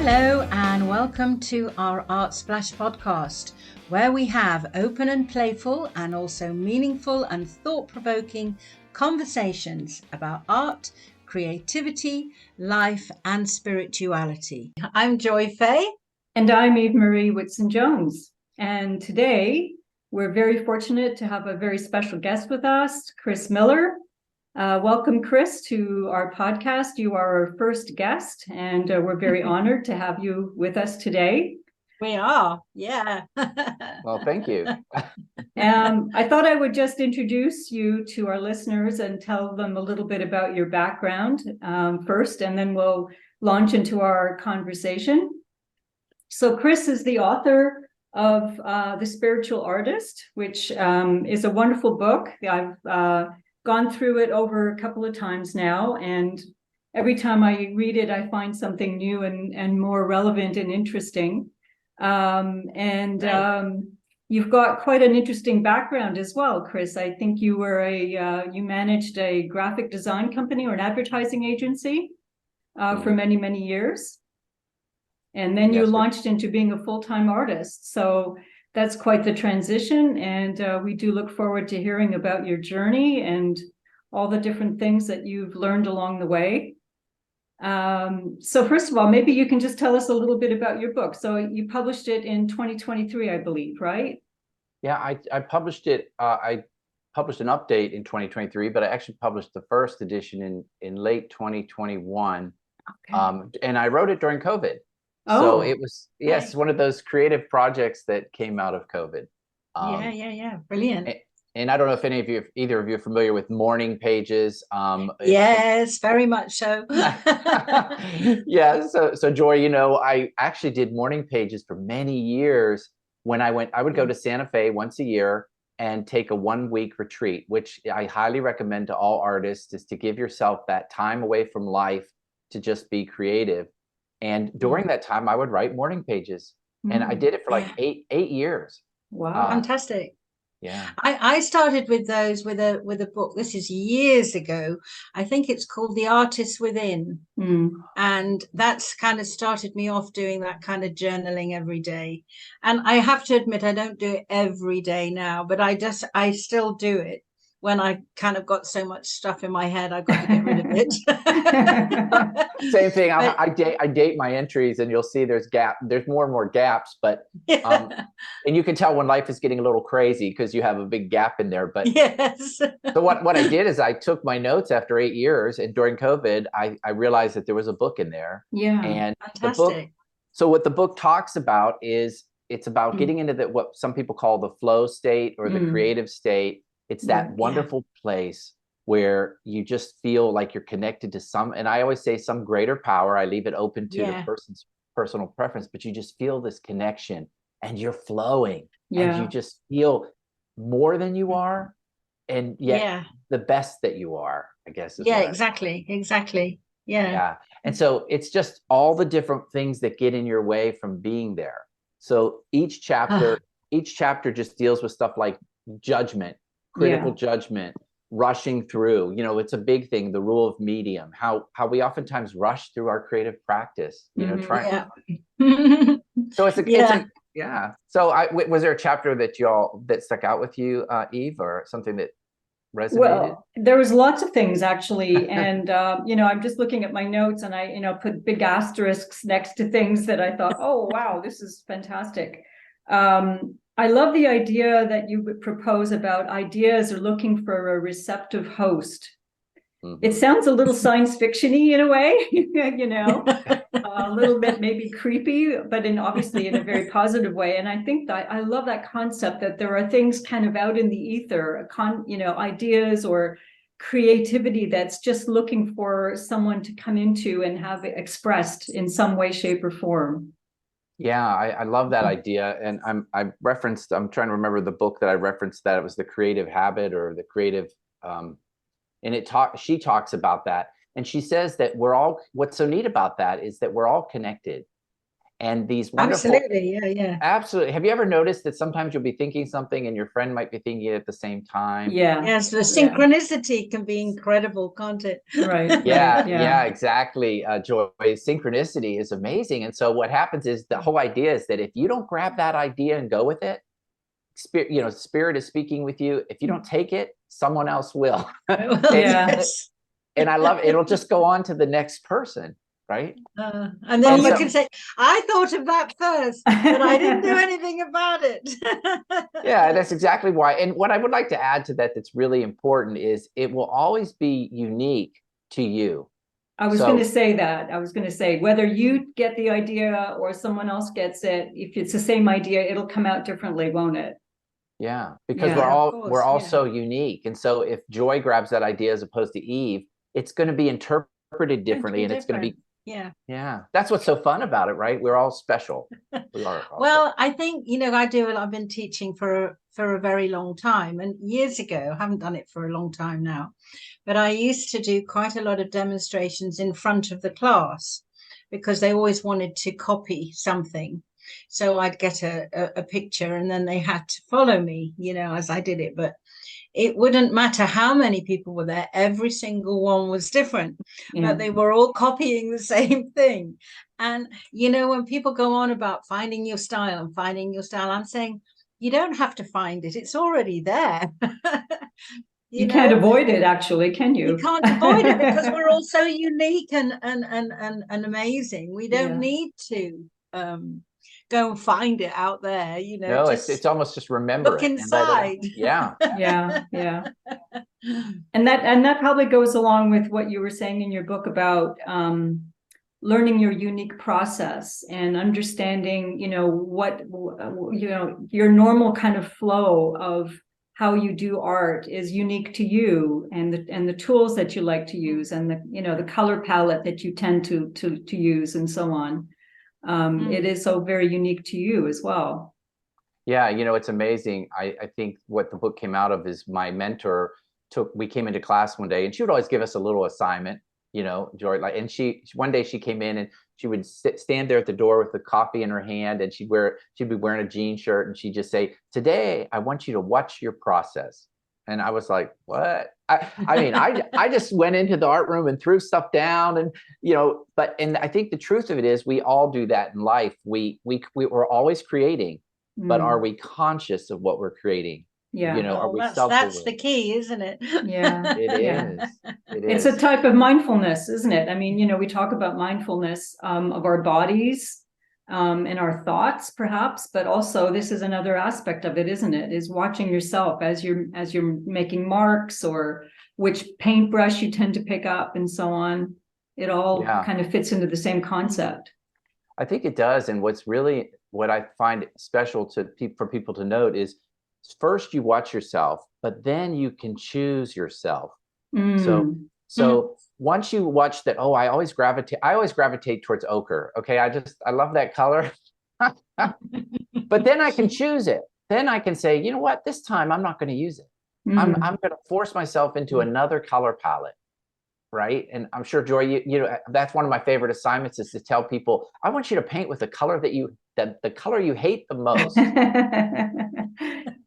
Hello and welcome to our ArtSplash podcast, where we have open and playful and also meaningful and thought-provoking conversations about art, creativity, life and spirituality. I'm Joy Fay. And I'm Eve Marie Whitson-Jones. And today we're very fortunate to have a very special guest with us, Chris Miller. Welcome, Chris, to our podcast. You are our first guest, and we're very honored to have you with us today. We are, yeah. Well, thank you. I thought I would just introduce you to our listeners and tell them a little bit about your background first, and then we'll launch into our conversation. So Chris is the author of The Spiritual Artist, which is a wonderful book. I've gone through it over a couple of times now, and every time I read it, I find something new and more relevant and interesting. You've got quite an interesting background as well, Chris. I think you were you managed a graphic design company or an advertising agency for many, many years. And then you launched into being a full-time artist. So that's quite the transition. And we do look forward to hearing about your journey and all the different things that you've learned along the way. So first of all, maybe you can just tell us a little bit about your book. So you published it in 2023, I believe, right? Yeah, I published it. I published an update in 2023, but I actually published the first edition in late 2021. Okay. And I wrote it during COVID. So it was, yes, one of those creative projects that came out of COVID. Yeah. Brilliant. And I don't know if either of you are familiar with morning pages. Yes, very much so. Yeah. So Joy, I actually did morning pages for many years. When I would go to Santa Fe once a year and take a 1-week retreat, which I highly recommend to all artists, is to give yourself that time away from life to just be creative. And during that time, I would write morning pages, and I did it for like eight years. Wow, fantastic! Yeah, I started with those with a book. This is years ago. I think it's called The Artist Within, and that's kind of started me off doing that kind of journaling every day. And I have to admit, I don't do it every day now, but I still do it. When I kind of got so much stuff in my head, I've got to get rid of it. Same thing. I date my entries, and you'll see there's more and more gaps, but and you can tell when life is getting a little crazy because you have a big gap in there. But yes. So what I did is I took my notes after 8 years, and during COVID, I realized that there was a book in there. Yeah, and fantastic. The book. So what the book talks about is it's about getting into what some people call the flow state or the creative state. It's that wonderful place where you just feel like you're connected to and I always say some greater power. I leave it open to the person's personal preference, but you just feel this connection and you're flowing and you just feel more than you are, and yet the best that you are, I guess. Exactly. Yeah. And so it's just all the different things that get in your way from being there. So each chapter just deals with stuff like judgment, critical judgment, rushing through. It's a big thing, the rule of medium, how we oftentimes rush through our creative practice, trying. So it's So was there a chapter that stuck out with you, Eve, or something that resonated? Well, there was lots of things actually. And, I'm just looking at my notes, and I, put big asterisks next to things that I thought, oh, wow, this is fantastic. I love the idea that you would propose about ideas are looking for a receptive host. It sounds a little science fiction-y in a way, a little bit maybe creepy, but obviously in a very positive way. And I think that I love that concept that there are things kind of out in the ether, ideas or creativity that's just looking for someone to come into and have it expressed in some way, shape, or form. Yeah, I love that idea. And I'm trying to remember the book that I referenced, that it was The Creative Habit or The Creative, and she talks about that. And she says that what's so neat about that is that we're all connected. And these wonderful, Absolutely. Yeah. absolutely. Have you ever noticed that sometimes you'll be thinking something and your friend might be thinking it at the same time? Yeah. Yes, the synchronicity can be incredible, can't it? Right. Yeah, Yeah. yeah, exactly. Joy, synchronicity is amazing. And so what happens is the whole idea is that if you don't grab that idea and go with it, spirit is speaking with you. If you don't take it, someone else will. Well, yes. And I love it. It'll just go on to the next person, right? And then you can say, I thought of that first, but I didn't do anything about it. Yeah, that's exactly why. And what I would like to add to that that's really important is it will always be unique to you. I was going to say that. I was going to say, whether you get the idea or someone else gets it, if it's the same idea, it'll come out differently, won't it? Yeah, because Yeah, we're all so unique. And so if Joy grabs that idea as opposed to Eve, it's going to be interpreted differently, and it's going to be that's what's so fun about it, right? We're all special. We are well, I think, I've been teaching for a very long time, and years ago, I haven't done it for a long time now, but I used to do quite a lot of demonstrations in front of the class because they always wanted to copy something. So I'd get a picture and then they had to follow me, as I did it. But it wouldn't matter how many people were there. Every single one was different, but they were all copying the same thing. And, when people go on about finding your style, I'm saying, you don't have to find it. It's already there. You can't avoid it, actually, can you? You can't avoid it because we're all so unique and amazing. We don't need to go and find it out there, No, it's almost just remember look it. inside. Yeah. Yeah. And that probably goes along with what you were saying in your book about learning your unique process and understanding, what your normal kind of flow of how you do art is unique to you, and the tools that you like to use, and the color palette that you tend to use, and so on. It is so very unique to you as well. Yeah, it's amazing. I think what the book came out of is my mentor we came into class one day, and she would always give us a little assignment, Joy, and one day she came in and she would stand there at the door with the coffee in her hand, and she'd be wearing a jean shirt, and she'd just say, "Today, I want you to watch your process." And I was like, what? I mean, I just went into the art room and threw stuff down, and and I think the truth of it is we all do that in life. We're always creating, but are we conscious of what we're creating? Yeah. Are we that's the key, isn't it? Yeah. It is. It's a type of mindfulness, isn't it? I mean, we talk about mindfulness of our bodies, and our thoughts, perhaps, but also this is another aspect of it, isn't it? Is watching yourself as you're making marks, or which paintbrush you tend to pick up, and so on. It all kind of fits into the same concept. I think it does. And what I find special for people to note is first you watch yourself, but then you can choose yourself. So once you watch that, I always gravitate towards ochre. Okay. I love that color. But then I can choose it. Then I can say, you know what, this time I'm not going to use it. I'm going to force myself into another color palette. Right. And I'm sure, Joy, that's one of my favorite assignments, is to tell people, I want you to paint with the color the color you hate the most.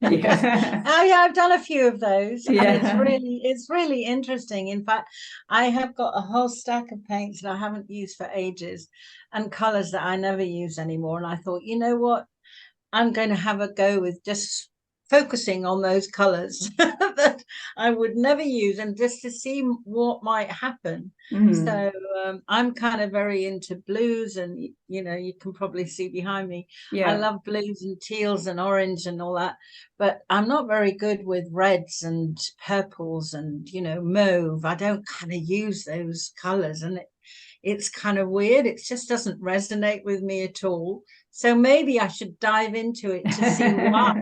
I've done a few of those. And it's really interesting. In fact, I have got a whole stack of paints that I haven't used for ages, and colors that I never use anymore. And I thought, you know what, I'm going to have a go with just focusing on those colors that I would never use, and just to see what might happen. So I'm kind of very into blues, and you can probably see behind me, I love blues and teals and orange and all that, but I'm not very good with reds and purples and mauve. I don't kind of use those colors, and it's kind of weird. It just doesn't resonate with me at all. So maybe I should dive into it to see why.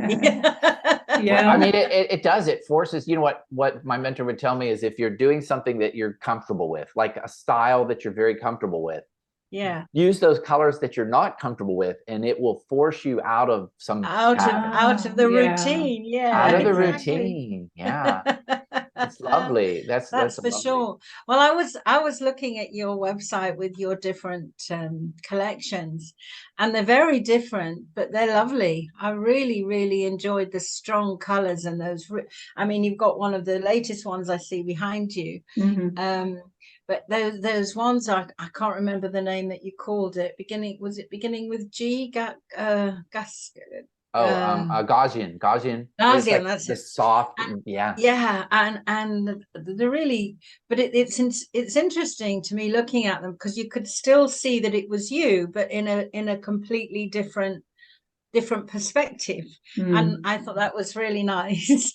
Yeah. I mean, it does. It forces, what my mentor would tell me is, if you're doing something that you're comfortable with, like a style that you're very comfortable with, use those colors that you're not comfortable with, and it will force you out of some out of the routine. Out of the routine. Yeah. That's lovely. That's for lovely. sure. Well, I was looking at your website with your different collections, and they're very different, but they're lovely. I really, really enjoyed the strong colors and those. I mean, you've got one of the latest ones I see behind you. But those ones I can't remember the name that you called it. Was it beginning with G? Gas. Gaussian. It's Gaussian, like that's the it. soft, yeah. Yeah, and they're really, but it's interesting to me looking at them because you could still see that it was you, but in a completely different perspective. And I thought that was really nice.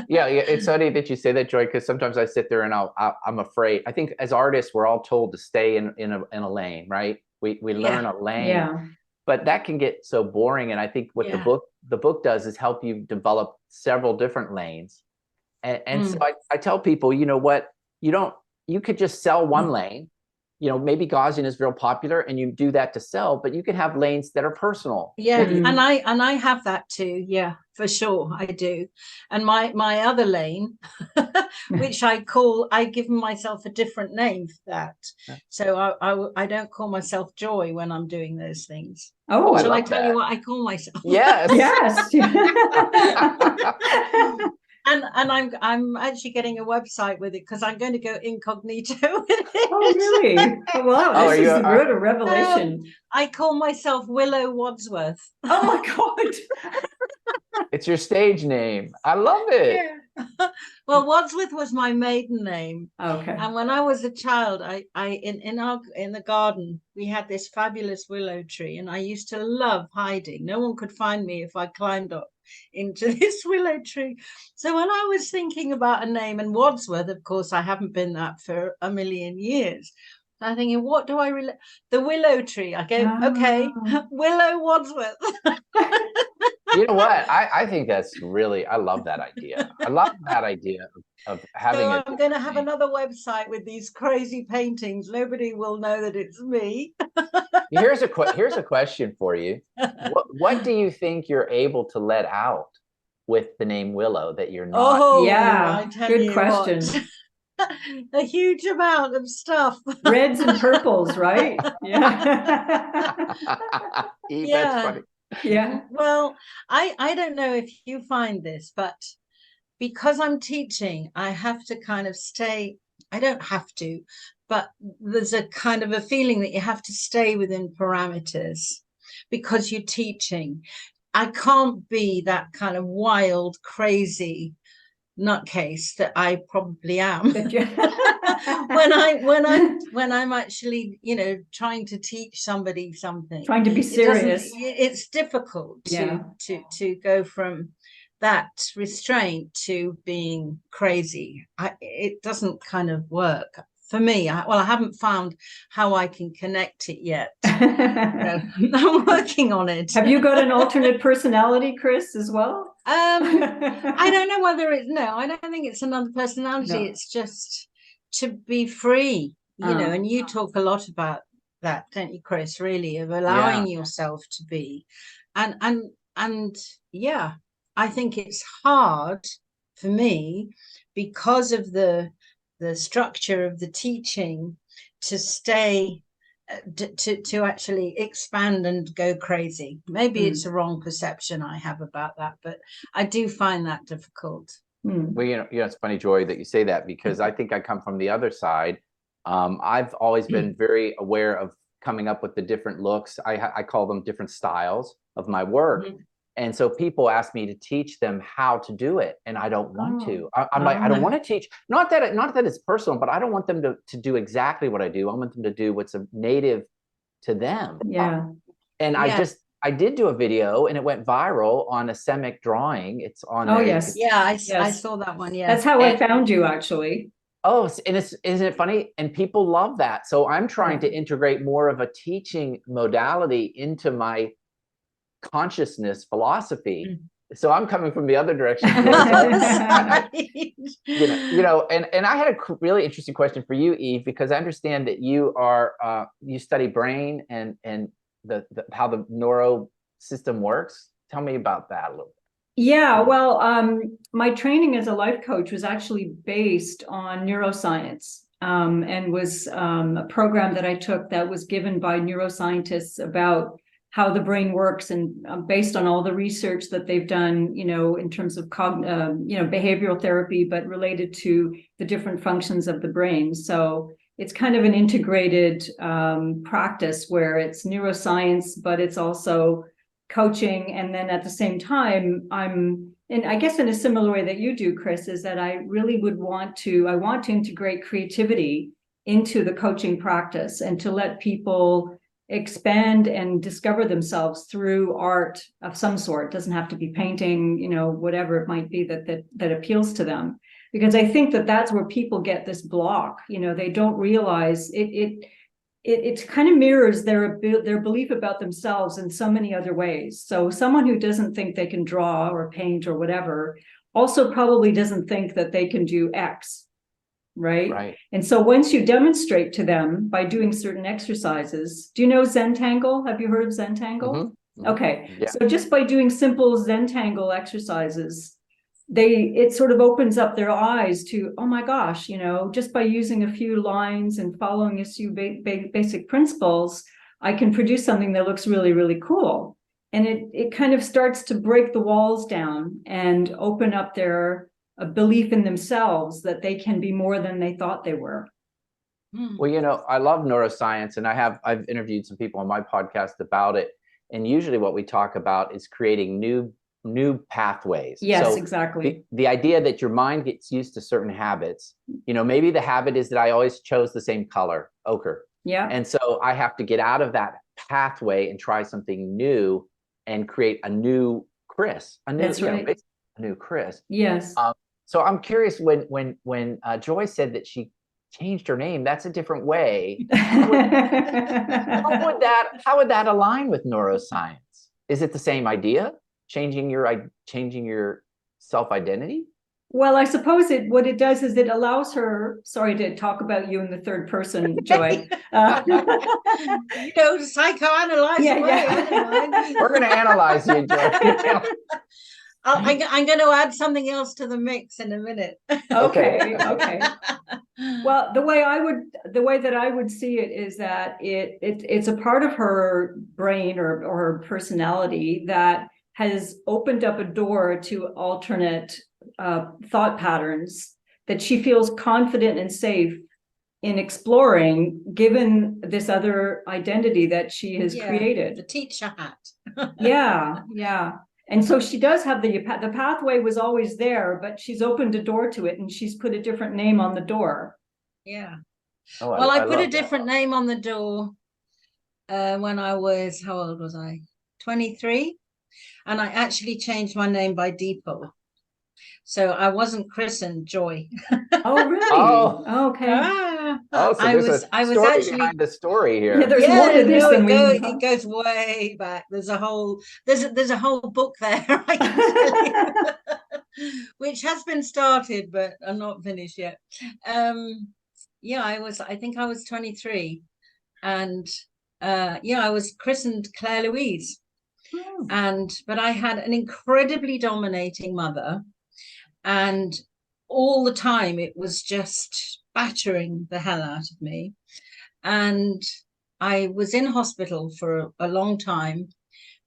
Yeah, it's funny that you say that, Joy, because sometimes I sit there and I'm afraid. I think as artists, we're all told to stay in a lane, right? We learn a lane, but that can get so boring. And I think what the book does is help you develop several different lanes. And so I tell people, you know what, you could just sell one lane. You know, maybe Gaussian is real popular and you do that to sell, but you can have lanes that are personal. Yeah, and I have that too. Yeah, for sure, I do. And my other lane, which I've given myself a different name for that. So I don't call myself Joy when I'm doing those things. Oh, shall I tell you what I call myself? Yes. And I'm actually getting a website with it because I'm going to go incognito with it. Oh, really? Oh, wow, this is a road of revelation. I call myself Willow Wadsworth. Oh my God. It's your stage name. I love it. Yeah. Well, Wadsworth was my maiden name. Okay. And when I was a child, in the garden, we had this fabulous willow tree, and I used to love hiding. No one could find me if I climbed up into this willow tree. So when I was thinking about a name, and Wadsworth, of course, I haven't been that for a million years. I'm thinking, what do I the willow tree? I go, okay, Willow Wadsworth. You know what? I think that's really, I love that idea. I love that idea of having So I'm going to have another website with these crazy paintings. Nobody will know that it's me. Here's a question for you. What do you think you're able to let out with the name Willow that you're not? Oh, yeah, good question. A huge amount of stuff. Reds and purples, right? Yeah. That's funny. Yeah. Well, I don't know if you find this, but because I'm teaching, I have to kind of stay. I don't have to, but there's a kind of a feeling that you have to stay within parameters because you're teaching. I can't be that kind of wild, crazy nutcase that I probably am when I'm actually, trying to teach somebody something, trying to be serious. It's difficult to go from that restraint to being crazy. It doesn't kind of work for me. I haven't found how I can connect it yet. I'm working on it. Have you got an alternate personality, Chris, as well? I don't know whether I don't think it's another personality. No. It's just to be free, and you talk a lot about that, don't you, Chris, really, of allowing yourself to be. And yeah, I think it's hard for me because of the structure of the teaching to stay to actually expand and go crazy. Maybe it's a wrong perception I have about that, but I do find that difficult. Well, it's funny, Joy, that you say that, because I think I come from the other side. I've always been very aware of coming up with the different looks. I call them different styles of my work. And so people ask me to teach them how to do it, and I don't want to. I'm like, I don't want to teach. Not that it's personal, but I don't want them to do exactly what I do. I want them to do what's native to them. Yeah. And I did do a video, and it went viral on a Semic drawing. It's on. Oh, yes. Yeah, I saw that one. Yeah. That's how I found you, actually. Oh, and isn't it funny? And people love that. So I'm trying to integrate more of a teaching modality into my consciousness philosophy. So I'm coming from the other direction. And I had a really interesting question for you, Eve, because I understand that you are you study brain and the how the neuro system works. Tell me about that a little bit. Yeah, well, my training as a life coach was actually based on neuroscience, and was a program that I took that was given by neuroscientists about how the brain works, and based on all the research that they've done, in terms of behavioral therapy, but related to the different functions of the brain. So it's kind of an integrated practice where it's neuroscience, but it's also coaching. And then at the same time, and I guess in a similar way that you do, Chris, is that I really want to integrate creativity into the coaching practice, and to let people expand and discover themselves through art of some sort. It doesn't have to be painting, whatever it might be that appeals to them. Because I think that that's where people get this block. They don't realize it kind of mirrors their belief about themselves in so many other ways. So someone who doesn't think they can draw or paint or whatever also probably doesn't think that they can do X, right? And so once you demonstrate to them by doing certain exercises, do you know Zentangle? Have you heard of Zentangle? Mm-hmm. Okay, yeah. So just by doing simple Zentangle exercises, it sort of opens up their eyes to, oh my gosh, just by using a few lines and following a few basic principles, I can produce something that looks really, really cool. And it kind of starts to break the walls down and open up their belief in themselves that they can be more than they thought they were. Well, I love neuroscience, and I've interviewed some people on my podcast about it. And usually what we talk about is creating new pathways. Yes, so exactly. The idea that your mind gets used to certain habits, maybe the habit is that I always chose the same color, ochre. Yeah. And so I have to get out of that pathway and try something new and create a new Chris, That's right. A new Chris. Yes. So I'm curious, when Joy said that she changed her name, that's a different way. How would that align with neuroscience? Is it the same idea? Changing your self-identity? Well, I suppose what it does is it allows her, sorry to talk about you in the third person, Joy. Psychoanalyze away. Yeah. We're going to analyze you, Joy. I'm going to add something else to the mix in a minute. Okay. Well, the way that I would see it is that it's a part of her brain or her personality that has opened up a door to alternate thought patterns that she feels confident and safe in exploring, given this other identity that she has created. The teacher hat. Yeah. And so she does have the pathway was always there, but she's opened a door to it, and she's put a different name on the door. Yeah. Oh, well, I put a different name on the door when I was, how old was I? 23. And I actually changed my name by default. So I wasn't christened Joy. Oh, really? Oh, okay. So I was actually behind the story here. Yeah, there's more to this than it goes way back. There's a whole book there, I can tell you, which has been started, but I'm not finished yet. I think I was 23, and I was christened Claire Louise. But I had an incredibly dominating mother, and all the time it was just battering the hell out of me. And I was in hospital for a long time,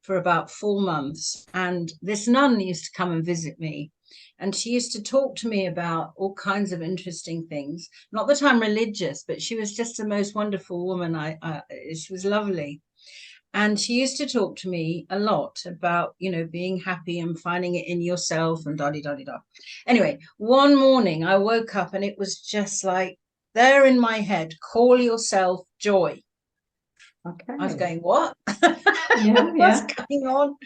for about 4 months, and this nun used to come and visit me, and she used to talk to me about all kinds of interesting things. Not that I'm religious, but she was just the most wonderful woman. She was lovely. And she used to talk to me a lot about, being happy and finding it in yourself and da-di-da-di-da. Anyway, one morning I woke up and it was just like there in my head, call yourself Joy. Okay. I was going, what? What's going on?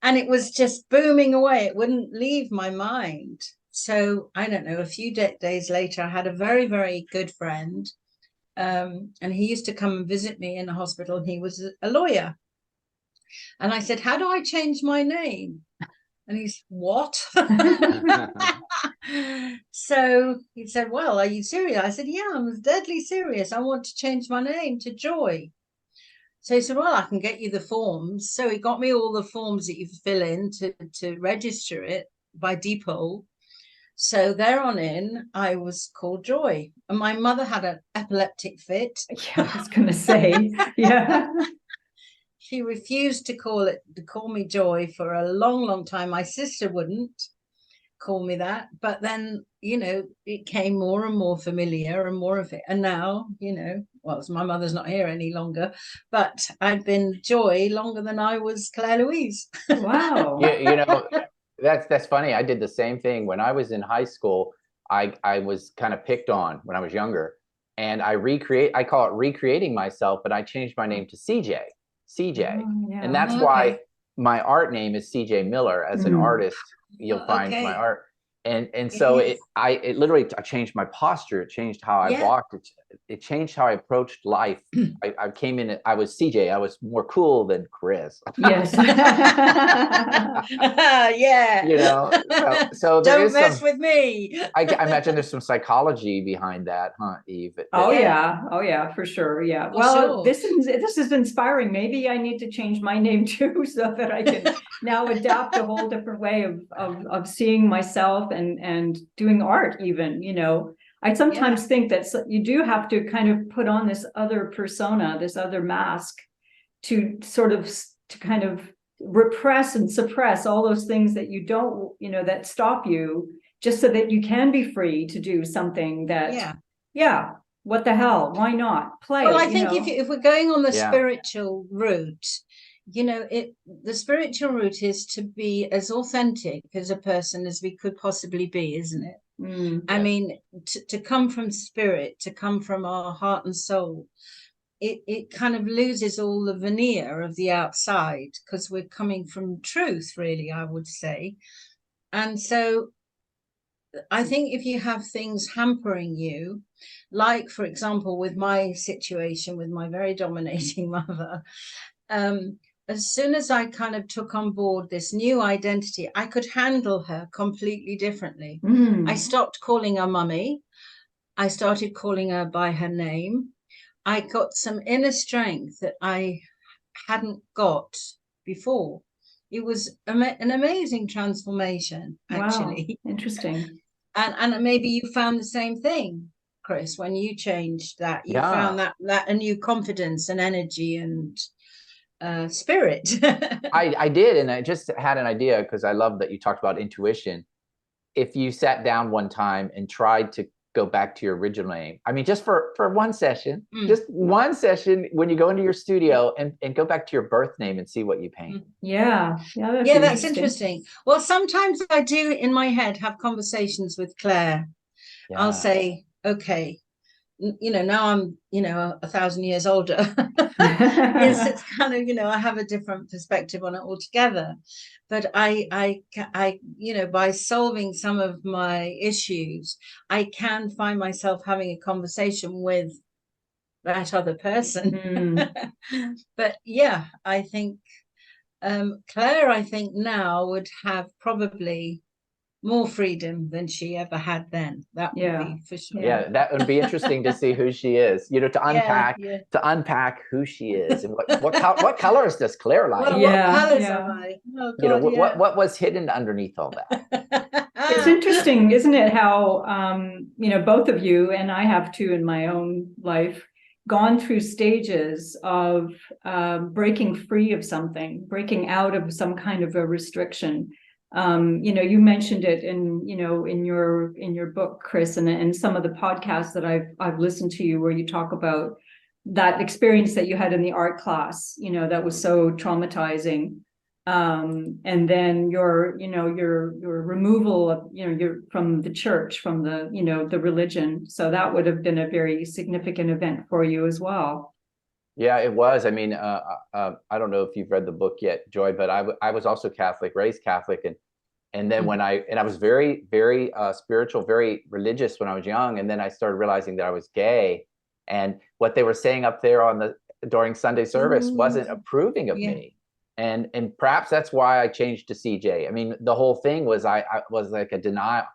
And it was just booming away. It wouldn't leave my mind. So I don't know, a few days later, I had a very, very good friend. And he used to come and visit me in the hospital. He was a lawyer. And I said, how do I change my name? And he's, what? So he said, well, are you serious? I said, yeah, I'm deadly serious. I want to change my name to Joy. So he said, well, I can get you the forms. So he got me all the forms that you fill in to register it by depot. So there on in, I was called Joy. And my mother had an epileptic fit. Yeah, I was going to say, yeah. She refused to call me Joy for a long, long time. My sister wouldn't call me that, but then, you know, it came more and more familiar and more of it. And now, you know, well, my mother's not here any longer, but I've been Joy longer than I was Claire Louise. Wow. You know, that's funny. I did the same thing when I was in high school. I was kind of picked on when I was younger, and I call it recreating myself, but I changed my name to CJ. CJ. Oh, yeah. And that's Okay. why my art name is CJ Miller. As an artist, you'll find Okay. my art. And so Yes. it literally, I changed my posture. It changed how I Yeah. walked. It changed how I approached life. I came in, I was CJ. I was more cool than Chris. Yes. Yeah. You know, so there Don't is mess some, with me. I imagine there's some psychology behind that, huh, Eve? Oh Yeah. yeah. Oh yeah, for sure. Yeah. For Well, sure. this is inspiring. Maybe I need to change my name too, so that I can now adapt a whole different way of seeing myself and doing art even, you know. I sometimes think that you do have to kind of put on this other persona, this other mask to sort of to kind of repress and suppress all those things that you don't, you know, that stop you, just so that you can be free to do something that, yeah, what the hell, why not play? Well, I think know? if we're going on the Yeah. spiritual route, you know, the spiritual route is to be as authentic as a person as we could possibly be, isn't it? I mean, to come from spirit, to come from our heart and soul, it kind of loses all the veneer of the outside, because we're coming from truth, really, I would say. And so I think if you have things hampering you, like, for example, with my situation with my very dominating mother, as soon as I kind of took on board this new identity, I could handle her completely differently. I stopped calling her mummy. I started calling her by her name. I got some inner strength that I hadn't got before. It was an amazing transformation, actually. Wow, interesting. And maybe you found the same thing, Chris, when you changed that. You found that a new confidence and energy and spirit. I did, and I just had an idea, because I love that you talked about intuition. If you sat down one time and tried to go back to your original name, I mean, just for one session, just one session, when you go into your studio and go back to your birth name and see what you paint. Yeah, that's interesting. Well, sometimes I do in my head have conversations with Claire. I'll say, okay, you know, now I'm, you know, 1,000 years older. It's kind of, you know, I have a different perspective on it altogether. But I, you know, by solving some of my issues, I can find myself having a conversation with that other person. But yeah, I think Claire, I think now would have probably more freedom than she ever had then. That would be for sure. Yeah, that would be interesting to see who she is. You know, to unpack who she is and what colors does Claire like. Well, what colors am I? Oh, God, you know, what was hidden underneath all that. It's interesting, isn't it, how you know, both of you, and I have too in my own life, gone through stages of breaking free of something, breaking out of some kind of a restriction. You know, you mentioned it in, you know, in your book, Chris, and some of the podcasts that I've listened to you, where you talk about that experience that you had in the art class, you know, that was so traumatizing. And then your removal of, you know, your from the church, from the, you know, the religion. So that would have been a very significant event for you as well. Yeah, it was. I mean, I don't know if you've read the book yet, Joy, but I was also Catholic, raised Catholic, and then when I was very, very spiritual, very religious when I was young, and then I started realizing that I was gay, and what they were saying up there during Sunday service wasn't approving of me, and perhaps that's why I changed to CJ. I mean, the whole thing was I was like a denial,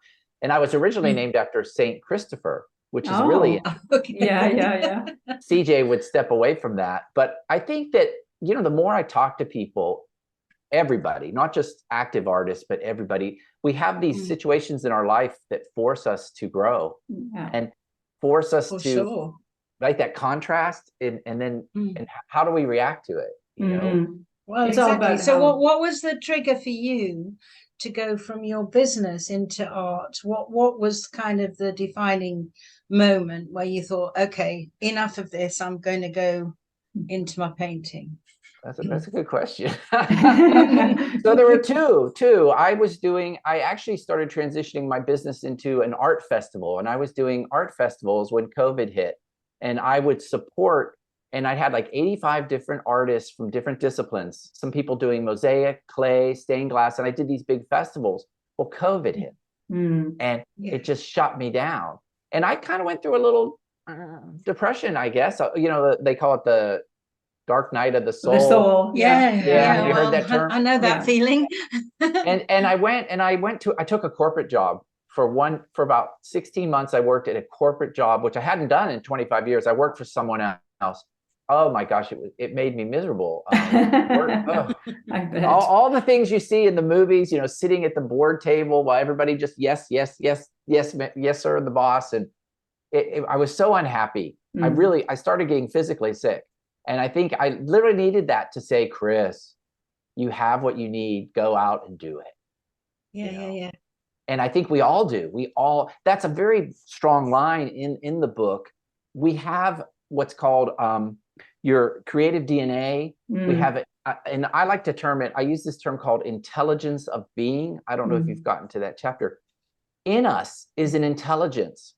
and I was originally named after Saint Christopher. which is really, Okay. Yeah. CJ would step away from that. But I think that, you know, the more I talk to people, everybody, not just active artists, but everybody, we have these situations in our life that force us to grow and force us to like that contrast, and then and how do we react to it, you know? Well, It's all exactly. about So how- what was the trigger for you to go from your business into art? What was kind of the defining moment where you thought, okay, enough of this, I'm going to go into my painting? That's a good question. So there were two. I actually started transitioning my business into an art festival, and I was doing art festivals when COVID hit, and I would support, and I had like 85 different artists from different disciplines, some people doing mosaic, clay, stained glass, and I did these big festivals. Well, COVID hit, and it just shut me down. And I kind of went through a little depression, I guess. You know, they call it the dark night of the soul. The soul. Yeah. You heard that term? I know that feeling. and I took a corporate job for about 16 months. I worked at a corporate job, which I hadn't done in 25 years. I worked for someone else. Oh my gosh, it made me miserable. I bet. All the things you see in the movies, you know, sitting at the board table while everybody just yes, sir, the boss. And I was so unhappy. I started getting physically sick. And I think I literally needed that to say, Chris, you have what you need, go out and do it. Yeah. And I think we all do. That's a very strong line in the book. We have what's called your creative DNA. We have it, and I like to term it, I use this term called intelligence of being. I don't know if you've gotten to that chapter. In us is an intelligence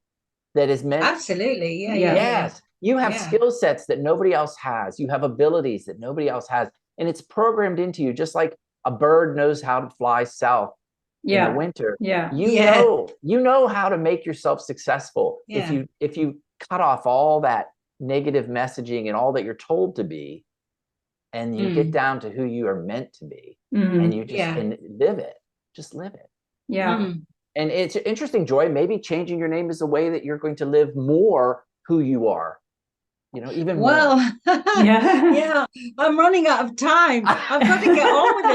that is meant. Absolutely. Yeah. Yes. You have skill sets that nobody else has. You have abilities that nobody else has. And it's programmed into you, just like a bird knows how to fly south in the winter. You know how to make yourself successful if you cut off all that negative messaging and all that you're told to be, and you get down to who you are meant to be, and you just and live it. Just live it. And it's interesting, Joy, maybe changing your name is a way that you're going to live more who you are. You know, even more. Yeah, I'm running out of time. I've got to get on with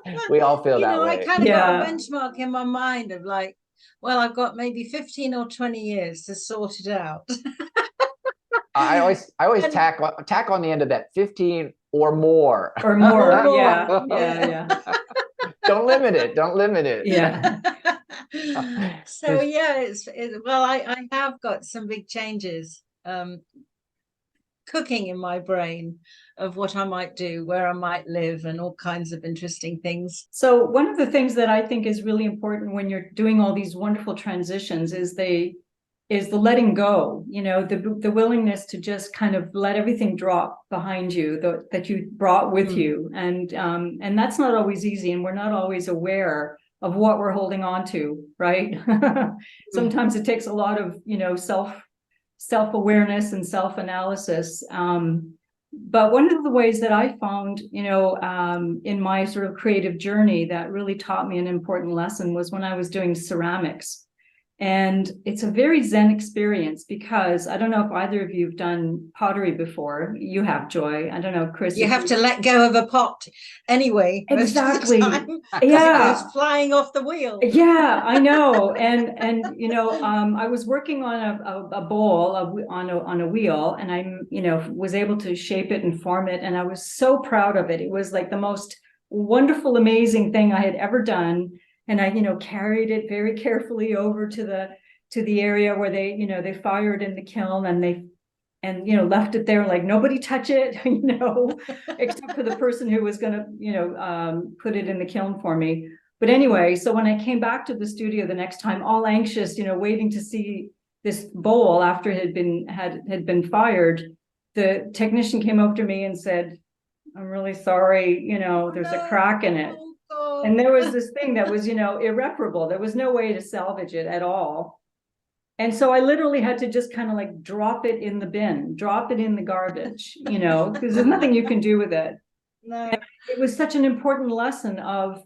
it. We all feel that way. I kind of got a benchmark in my mind of like, well, I've got maybe 15 or 20 years to sort it out. I always tack on the end of that 15 or more. Or more. Yeah. Don't limit it. Yeah. So I have got some big changes cooking in my brain of what I might do, where I might live, and all kinds of interesting things. So one of the things that I think is really important when you're doing all these wonderful transitions is the letting go, you know, the willingness to just kind of let everything drop behind you that you brought with you. And that's not always easy, and we're not always aware of what we're holding on to, right? Sometimes it takes a lot of, you know, self-awareness and self-analysis. But one of the ways that I found, you know, in my sort of creative journey that really taught me an important lesson was when I was doing ceramics. And it's a very Zen experience because I don't know if either of you have done pottery before. You have, Joy. I don't know, Chris. You have to let go of a pot anyway. Exactly. It goes flying off the wheel. Yeah, I know. And you know, I was working on a bowl on a wheel, and I, you know, was able to shape it and form it, and I was so proud of it. It was like the most wonderful, amazing thing I had ever done. And I, you know, carried it very carefully over to the area where they fired in the kiln, and you know, left it there like nobody touch it, you know, except for the person who was going to, you know, put it in the kiln for me. But anyway, so when I came back to the studio the next time, all anxious, you know, waiting to see this bowl after it had been fired, the technician came up to me and said, "I'm really sorry, you know, there's a crack in it." And there was this thing that was, you know, irreparable. There was no way to salvage it at all. And so I literally had to just kind of like drop it in the bin, drop it in the garbage, you know, because there's nothing you can do with it. No. And it was such an important lesson of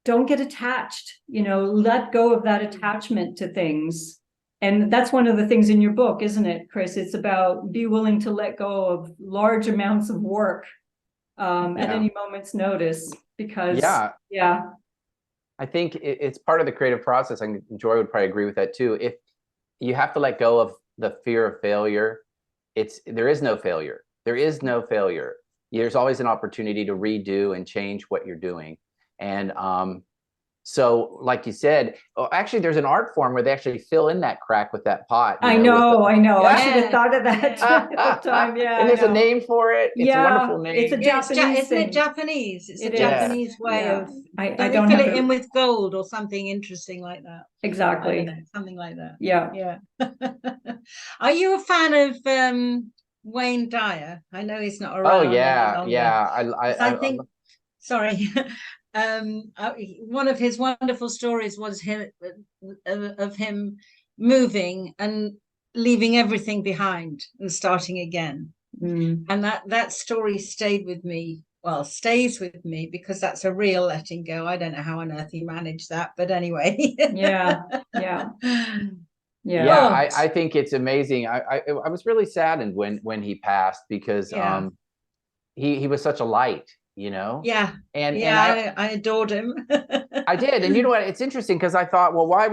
don't get attached, you know, let go of that attachment to things. And that's one of the things in your book, isn't it, Chris? It's about be willing to let go of large amounts of work at any moment's notice, because I think it's part of the creative process. And Joy would probably agree with that too. If you have to let go of the fear of failure, there is no failure. There is no failure. There's always an opportunity to redo and change what you're doing. And so like you said, actually there's an art form where they actually fill in that crack with that pot. I know. I should have thought of that at the time. Yeah. And there's a name for it. It's a wonderful name. It's a Japanese isn't it Japanese? It's a Japanese way of I don't fill it in with gold or something interesting like that. Exactly. I don't know, something like that. Yeah. Are you a fan of Wayne Dyer? I know he's not around. Oh yeah. I think sorry. One of his wonderful stories was of him moving and leaving everything behind and starting again. And that story stayed with me. Well, stays with me because that's a real letting go. I don't know how on earth he managed that, but anyway. I think it's amazing. I was really saddened when he passed because he was such a light, you know. And I adored him. I did. And you know what, it's interesting because I thought, well, why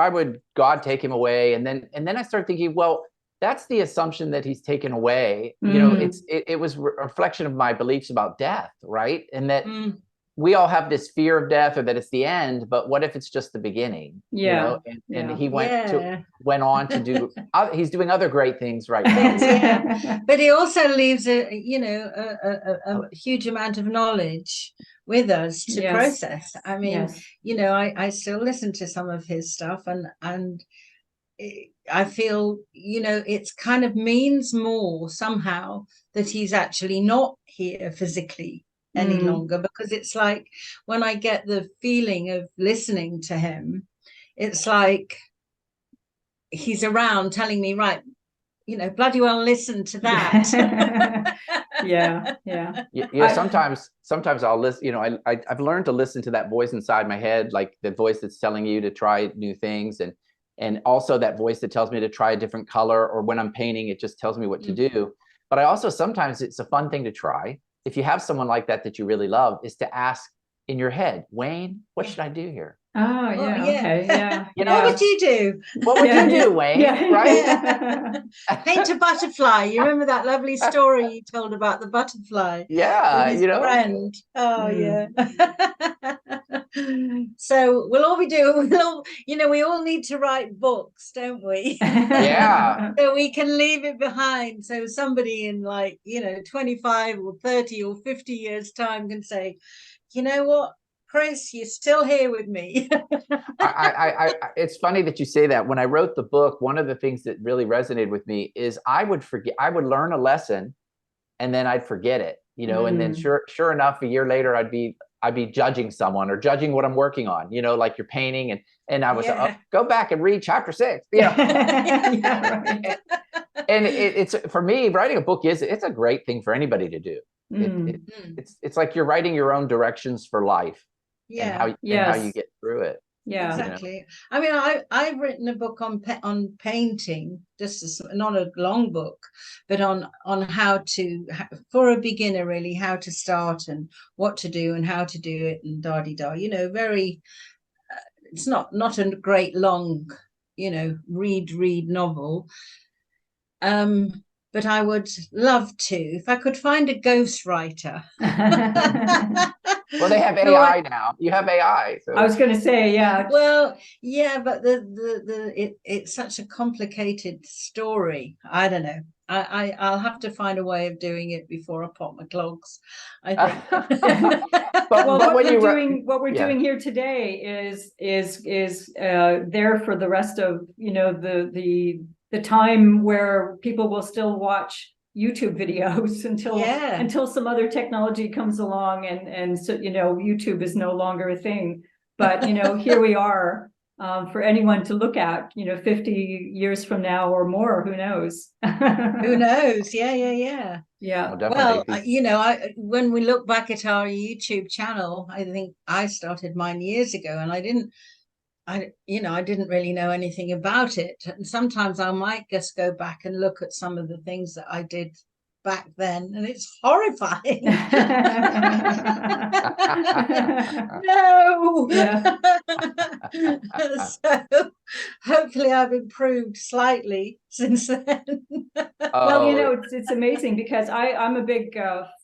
would God take him away? And then I started thinking, well, that's the assumption that he's taken away. You know, it was a reflection of my beliefs about death, right? And that we all have this fear of death, or that it's the end, but what if it's just the beginning? You know? And he went on to do he's doing other great things right now. But he also leaves a huge amount of knowledge with us to process. I mean, you know, I still listen to some of his stuff, and I feel, you know, it's kind of means more somehow that he's actually not here physically any longer, because it's like when I get the feeling of listening to him, it's like he's around telling me, right, you know, bloody well listen to that. Sometimes I'll listen, you know, I've learned to listen to that voice inside my head, like the voice that's telling you to try new things, and also that voice that tells me to try a different color, or when I'm painting, it just tells me what to do. But I also, sometimes it's a fun thing to try, if you have someone like that you really love, is to ask in your head, Wayne, what should I do here? Oh, yeah. Okay. Yeah. You know, what would you do? What would you do, Wayne? Right? Paint a butterfly. You remember that lovely story you told about the butterfly? Yeah, his you know. Friend. Oh, yeah. So we'll all be doing. We all need to write books, don't we? Yeah. So we can leave it behind. So somebody in 25 or 30 or 50 years time can say, you know what, Chris, you're still here with me. It's funny that you say that. When I wrote the book, one of the things that really resonated with me is I would learn a lesson and then I'd forget it, you know, and then sure enough, a year later, I'd be judging someone or judging what I'm working on, you know, like you're painting, and I was go back and read chapter 6, you know. And it's for me, writing a book it's a great thing for anybody to do. It's like you're writing your own directions for life. And how you get through it. Yeah, exactly. You know? I mean, I've written a book on painting, not a long book, but on how to, for a beginner really, how to start and what to do and how to do it and da-di-da, you know, very, it's not a great long, you know, read novel. But I would love to, if I could find a ghostwriter. Well, they have AI now. You have AI. So. I was going to say, yeah. Well, yeah, but it's such a complicated story. I don't know. I'll have to find a way of doing it before I pop my clogs, I think. What we're doing here today is there for the rest of, you know, the time where people will still watch YouTube videos until some other technology comes along, and so, you know, YouTube is no longer a thing. But, you know, here we are for anyone to look at, you know, 50 years from now or more, who knows? Who knows? Yeah. Well, you know, when we look back at our YouTube channel, I think I started mine years ago, and I didn't really know anything about it. And sometimes I might just go back and look at some of the things that I did back then, and it's horrifying. No. Yeah. So hopefully I've improved slightly since then. Well, it's amazing because I'm a big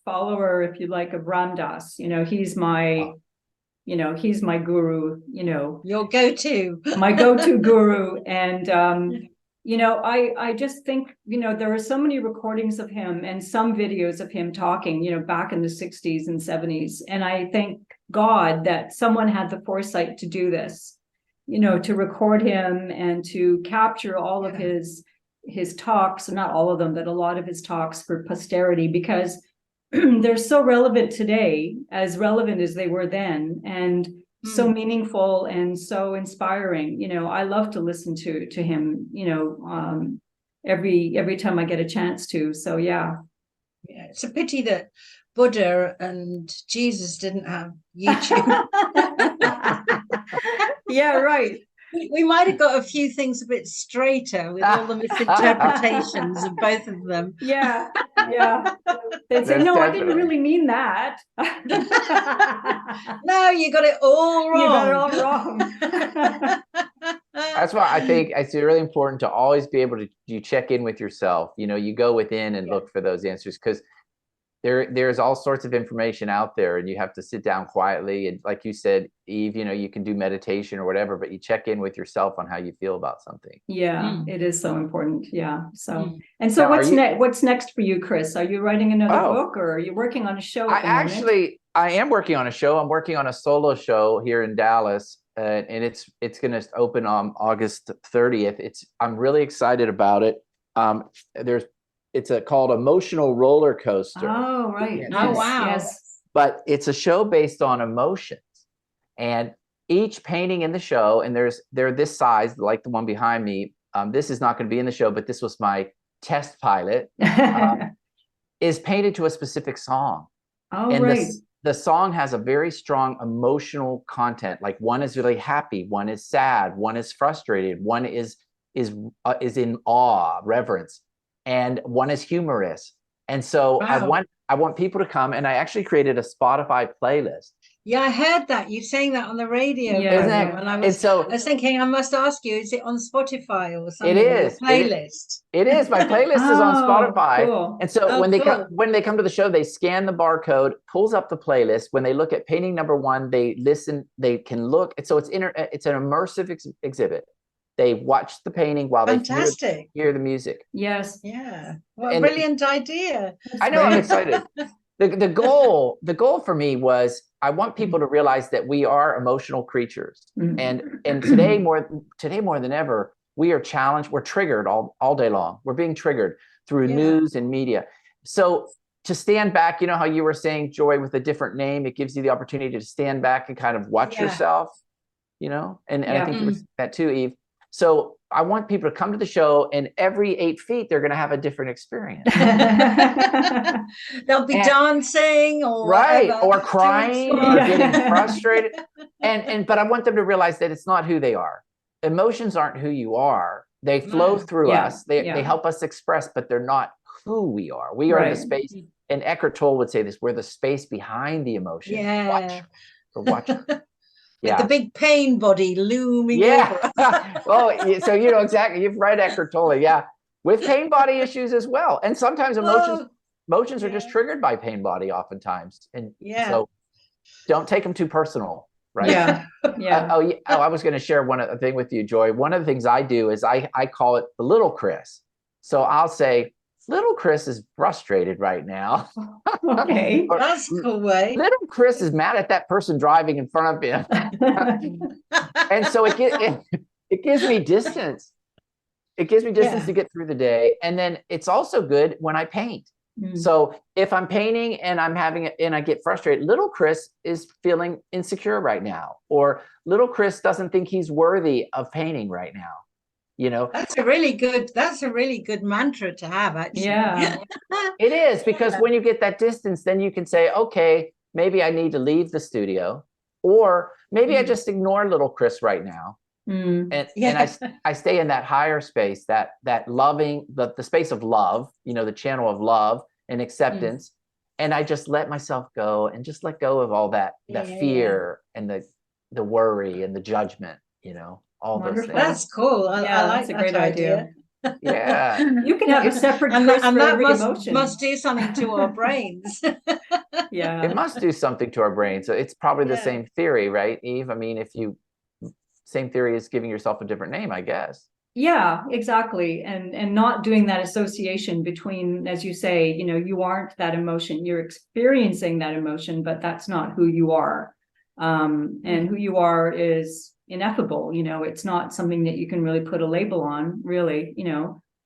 follower, if you like, of Ram Dass. He's my guru, Your go-to. my go-to guru. And I just think, there are so many recordings of him and some videos of him talking, back in the 60s and 70s. And I thank God that someone had the foresight to do this, to record him and to capture all of his talks, not all of them, but a lot of his talks for posterity, because they're so relevant today, as relevant as they were then, and so meaningful and so inspiring. I love to listen to him, every time I get a chance to. So yeah, it's a pity that Buddha and Jesus didn't have YouTube. Yeah, right. We might have got a few things a bit straiter with all the misinterpretations of both of them. Yeah. They'd say, no, I didn't really mean that. No, you got it all wrong. You got it all wrong. That's why I think it's really important to always be able to check in with yourself. You go within and look for those answers, because there's all sorts of information out there, and you have to sit down quietly. And like you said, Eve, you can do meditation or whatever, but you check in with yourself on how you feel about something. Yeah, it is so important. Yeah. So, and so now, what's next for you, Chris? Are you writing another book, or are you working on a show? I am working on a show. I'm working on a solo show here in Dallas, and it's going to open on August 30th. I'm really excited about it. It's called Emotional Roller Coaster. Oh, right. Yes. Oh, wow. Yes. But it's a show based on emotions. And each painting in the show, and they're this size, like the one behind me. This is not going to be in the show, but this was my test pilot, is painted to a specific song. Oh, and right. The song has a very strong emotional content. Like one is really happy, one is sad, one is frustrated, one is in awe, reverence, and one is humorous. And so wow. I want people to come, and I actually created a Spotify playlist. Yeah, I heard that. You saying that on the radio. Yeah. And I was thinking, I must ask you, is it on Spotify or something? It is. Playlist. It is. My playlist is on Spotify. Cool. And so when they come to the show, they scan the barcode, pulls up the playlist. When they look at painting number 1, they listen, they can look. So it's an immersive exhibit. They watch the painting while they hear the music. Yes. Yeah. What a brilliant idea. I know, I'm excited. The goal for me was, I want people to realize that we are emotional creatures. And today more than ever, we are challenged, we're triggered all day long. We're being triggered through news and media. So to stand back, how you were saying, Joy, with a different name, it gives you the opportunity to stand back and kind of watch yourself, and I think you were saying that too, Eve. So I want people to come to the show, and every 8 feet, they're going to have a different experience. They'll be dancing or or crying or getting frustrated. But I want them to realize that it's not who they are. Emotions aren't who you are. They flow through us. They help us express, but they're not who we are. We are the space. And Eckhart Tolle would say this: we're the space behind the emotion. Yeah. Watch. With the big pain body looming over us. So exactly. You've read Eckhart Tolle, with pain body issues as well. And sometimes emotions are just triggered by pain body, oftentimes. And so don't take them too personal, right? Yeah. I was going to share one thing with you, Joy. One of the things I do is I call it the little Chris. So I'll say, little Chris is frustrated right now. Okay. That's a cool way. Little Chris is mad at that person driving in front of him. And so it gives me distance. It gives me distance to get through the day. And then it's also good when I paint. So if I'm painting and I get frustrated, little Chris is feeling insecure right now, or little Chris doesn't think he's worthy of painting right now. That's a really good mantra to have, actually. Yeah. It is, because when you get that distance, then you can say, okay, maybe I need to leave the studio, or maybe I just ignore little Chris right now, And Yeah. I stay in that higher space, that loving, the space of love, the channel of love and acceptance. And I just let myself go and just let go of all that fear and the worry and the judgment, all those Wonderful. things. That's cool. I like that's a that great idea. Yeah. You can have a separate and Chris that, and for that every emotion. must do something to our brains. Yeah. It must do something to our brain. So it's probably the Yeah. same theory, right, Eve? I mean, same theory as giving yourself a different name, I guess. Yeah, exactly. And not doing that association between, as you say, you aren't that emotion. You're experiencing that emotion, but that's not who you are. And who you are is ineffable. It's not something that you can really put a label on, really,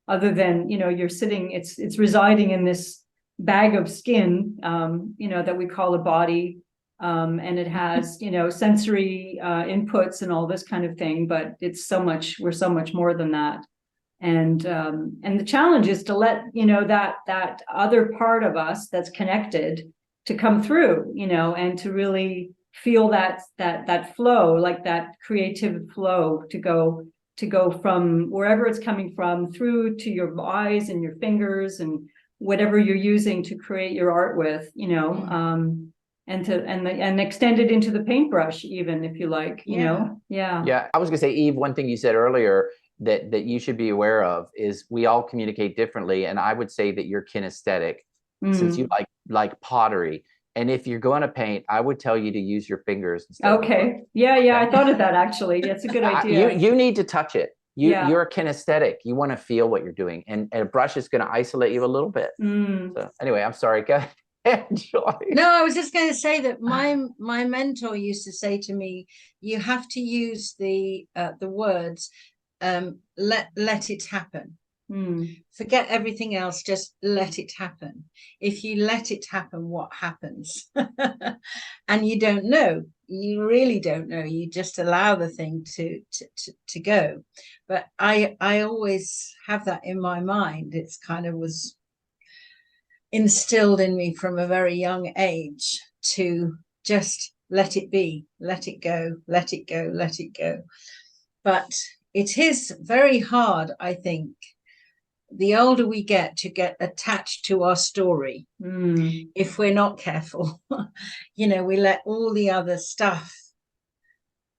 other than, you're sitting, it's residing in this bag of skin, that we call a body. And it has, sensory inputs and all this kind of thing, but we're so much more than that. And the challenge is to let, that other part of us that's connected to come through, and to really feel that flow, like that creative flow, to go from wherever it's coming from through to your eyes and your fingers and whatever you're using to create your art with, and extend it into the paintbrush, even, if you like, Yeah. Yeah. I was gonna say, Eve, one thing you said earlier that you should be aware of is we all communicate differently. And I would say that you're kinesthetic, since you like pottery. And if you're going to paint, I would tell you to use your fingers instead of the brush. Yeah. I thought of that, actually. That's a good idea. You need to touch it. You're a kinesthetic. You want to feel what you're doing. And a brush is going to isolate you a little bit. So anyway, I'm sorry. Go ahead. No, I was just going to say that my mentor used to say to me, you have to use the words, let it happen. Forget everything else, just let it happen. If you let it happen, what happens? And you don't know. You really don't know. You just allow the thing to go. But I always have that in my mind. It's kind of was instilled in me from a very young age to just let it be, let it go, let it go, let it go. But it is very hard, I think, the older we get, to get attached to our story. If we're not careful, we let all the other stuff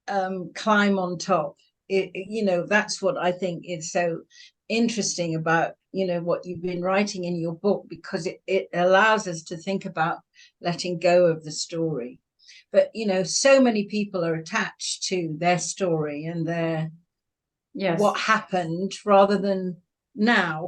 climb on top. That's what I think is so interesting about what you've been writing in your book, because it allows us to think about letting go of the story. But so many people are attached to their story and their what happened rather than now,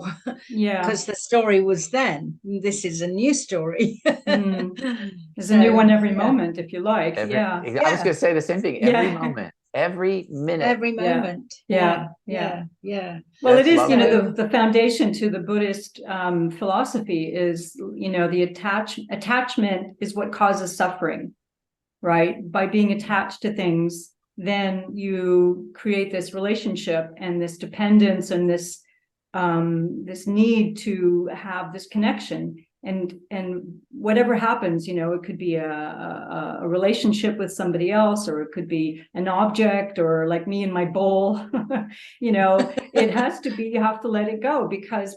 because the story was then. This is a new story. There's a new one every moment, if you like. I was going to say the same thing. Every moment, every minute, every moment. Yeah. Well, That's it is, lovely. the foundation to the Buddhist philosophy is, the attachment is what causes suffering, right? By being attached to things, then you create this relationship and this dependence and this need to have this connection, and whatever happens, it could be a relationship with somebody else, or it could be an object, or like me and my bowl. It has to be, you have to let it go, because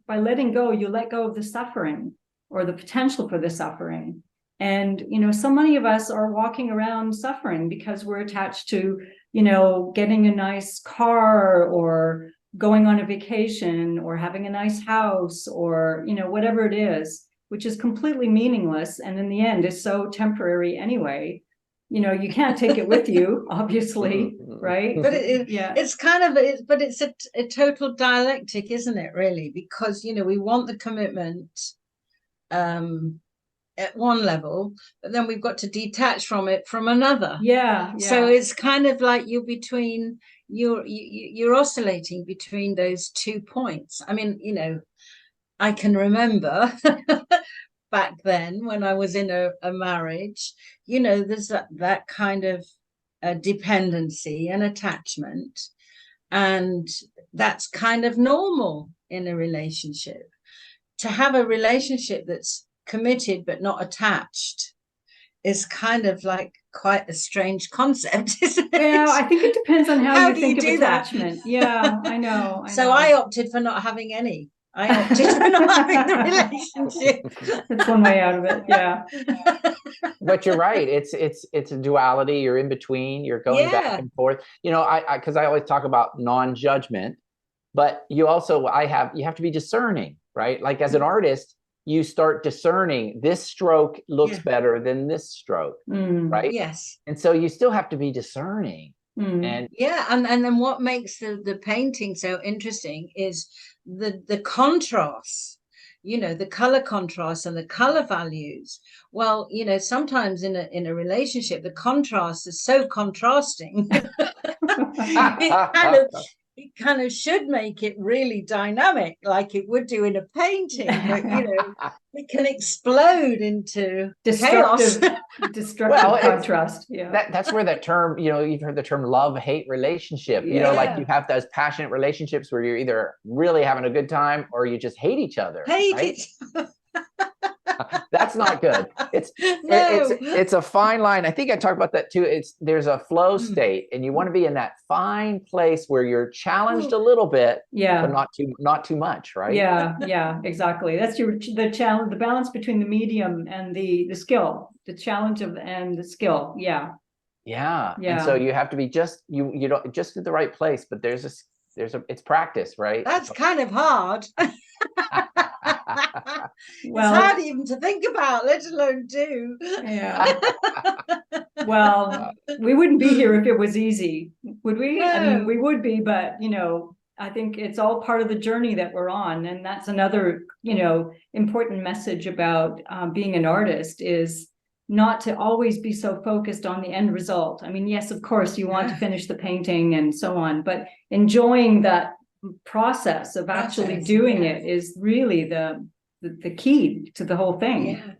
by letting go, you let go of the suffering or the potential for the suffering. And so many of us are walking around suffering because we're attached to getting a nice car, or going on a vacation, or having a nice house, or whatever it is, which is completely meaningless, and in the end is so temporary anyway. You can't take it with you, obviously, right? But it's kind of but it's a total dialectic, isn't it, really? Because we want the commitment at one level, but then we've got to detach from it from another. So it's kind of like you're oscillating between those 2 points. I mean, I can remember back then when I was in a marriage, there's that kind of dependency and attachment, and that's kind of normal in a relationship. To have a relationship that's committed but not attached is kind of like quite a strange concept, isn't it? Yeah, I think it depends on how you do think you of do that? attachment. Yeah, I know. So I opted for not having any. I opted for not having the relationship. That's one way out of it. Yeah. But you're right. It's a duality. You're in between. You're going back and forth. You know, because I always talk about non-judgment, but you also you have to be discerning, right? Like as an artist, you start discerning this stroke looks better than this stroke, right? Yes. And so you still have to be discerning. And and then what makes the painting so interesting is the contrasts, you know, the color contrast and the color values. Well, you know, sometimes in a relationship, the contrast is so contrasting. It kind of should make it really dynamic, like it would do in a painting, but you know, it can explode into destructive contrast. Yeah, that's where that term, you know, you've heard the term love-hate relationship. You know, like you have those passionate relationships where you're either really having a good time or you just hate each other. That's not good. It's a fine line. I think I talked about that too. There's a flow state, and you want to be in that fine place where you're challenged a little bit, but not too much, right? Yeah, exactly. That's the challenge, the balance between the medium and the skill, the challenge and the skill. Yeah. And so you have to be just you don't just at the right place, but it's practice, right? That's kind of hard. Well, it's hard even to think about, let alone do. Yeah. Well, we wouldn't be here if it was easy, would we? No. I mean, we would be, but you know, I think it's all part of the journey that we're on, and that's another, you know, important message about being an artist is not to always be so focused on the end result. I mean, yes, of course, you want to finish the painting and so on, but enjoying that process of actually doing it is really the key to the whole thing. Yeah,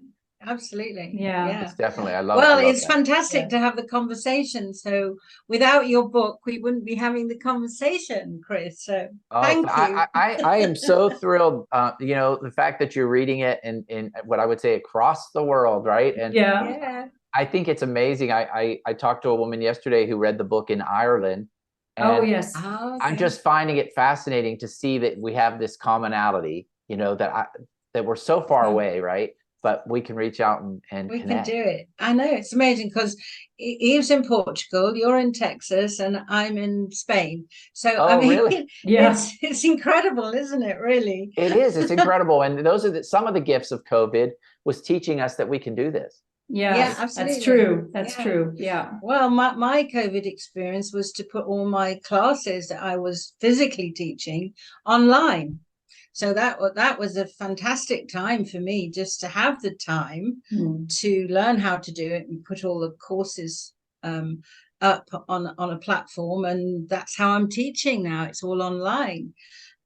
absolutely. It's definitely, I love it's fantastic to have the conversation. So without your book, we wouldn't be having the conversation, Chris. So thank you. I am so thrilled, you know, the fact that you're reading it in what I would say across the world, right? And I think it's amazing. I talked to a woman yesterday who read the book in Ireland. And I'm just finding it fascinating to see that we have this commonality, you know, that we're so far away, right? But we can reach out and we connect. Can do it. I know, it's amazing because he's in Portugal, you're in Texas, and I'm in Spain. So I mean, really? it's incredible, isn't it? Really, it is. It's incredible, and those are some of the gifts of COVID was teaching us that we can do this. Yeah, absolutely. That's true. That's true. Yeah. Well, my COVID experience was to put all my classes that I was physically teaching online. So that was a fantastic time for me, just to have the time to learn how to do it and put all the courses up on a platform, and that's how I'm teaching now. It's all online.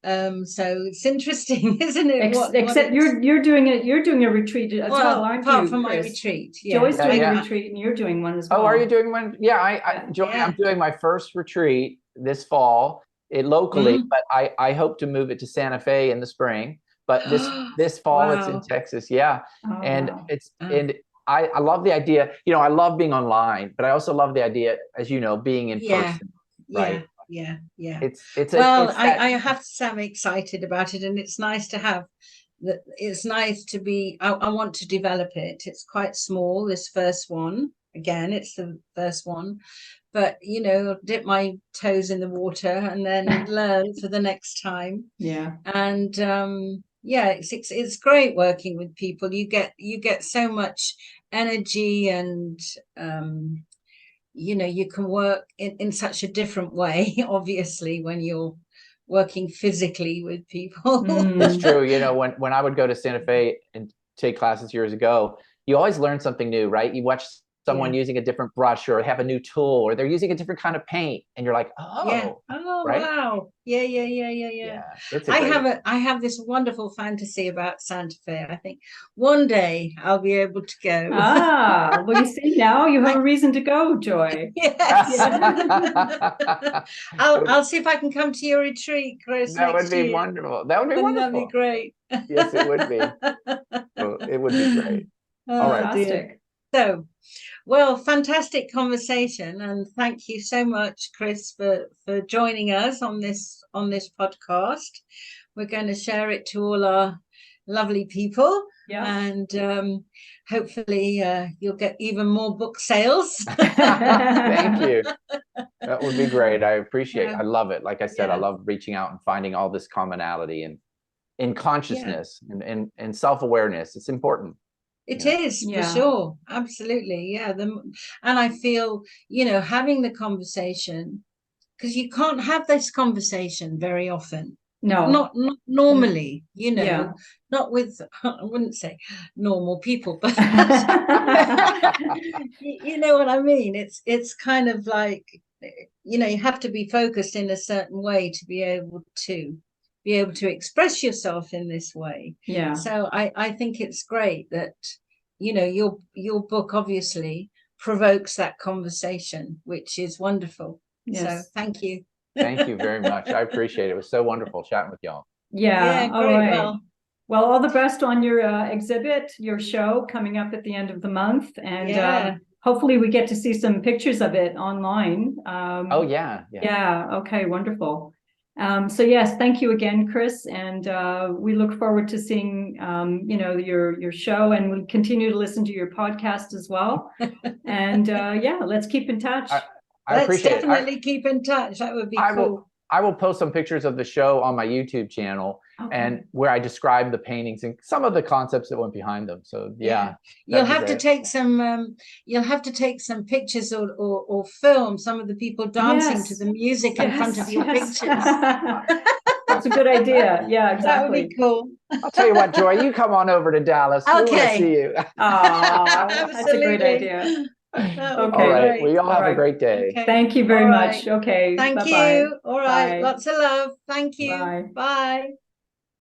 So it's interesting, isn't it? Except you're doing it. You're doing a retreat as well, aren't you? Apart from my retreat, Joy's doing a retreat, and you're doing one as well. Oh, are you doing one? Yeah, Joy, I'm doing my first retreat this fall, locally, but I hope to move it to Santa Fe in the spring. But this fall, it's in Texas. And I love the idea. You know, I love being online, but I also love the idea, as you know, being in person. Right. Yeah. I have to say I'm excited about it, and it's nice to have that. It's nice to be. I want to develop it. It's quite small. This first one, again, it's the first one, but you know, dip my toes in the water and then learn for the next time. And it's great working with people. You get so much energy, and you know, you can work in such a different way, obviously, when you're working physically with people. That's true. You know, when I would go to Santa Fe and take classes years ago, you always learn something new, right? You watch someone using a different brush or have a new tool, or they're using a different kind of paint, and you're like, wow. I have this wonderful fantasy about Santa Fe. I think one day I'll be able to go. Well, you see, now you have a reason to go, Joy. Yes. I'll see if I can come to your retreat, Chris. That would be wonderful. That would be wonderful. That'd be great. Yes, it would be. It would be great. All right. Fantastic. So, well, fantastic conversation, and thank you so much, Chris, for joining us on this podcast. We're going to share it to all our lovely people, and hopefully you'll get even more book sales. Thank you. That would be great. I appreciate it. I love it. Like I said, I love reaching out and finding all this commonality and in consciousness and self-awareness. It's important. It is, for sure. Absolutely. Yeah. And I feel, having the conversation, because you can't have this conversation very often. No, not normally, not with, I wouldn't say normal people, but you know what I mean? It's kind of like, you have to be focused in a certain way to be able to express yourself in this way. Yeah. So I think it's great that, your book obviously provokes that conversation, which is wonderful. Yes. So thank you. Thank you very much. I appreciate it. It was so wonderful chatting with y'all. Yeah. All great. right. Well, all the best on your exhibit, your show coming up at the end of the month. And hopefully we get to see some pictures of it online. Oh, yeah. Yeah. Okay. Wonderful. So yes, thank you again, Chris. And we look forward to seeing, your show, and we'll continue to listen to your podcast as well. And let's keep in touch. I appreciate Let's definitely keep in touch. That would be cool. I will post some pictures of the show on my YouTube channel, and where I describe the paintings and some of the concepts that went behind them. So you'll have to take some. You'll have to take some pictures or film some of the people dancing to the music in front of your pictures. That's a good idea. Yeah, exactly. That would be cool. I'll tell you what, Joy, you come on over to Dallas. We want to see you. That's a great idea. Okay. All right. Well, y'all have a great day. Okay. Thank you very much. Okay. Thank Bye-bye. you. All right. Bye. Lots of love. Thank you. Bye. Bye.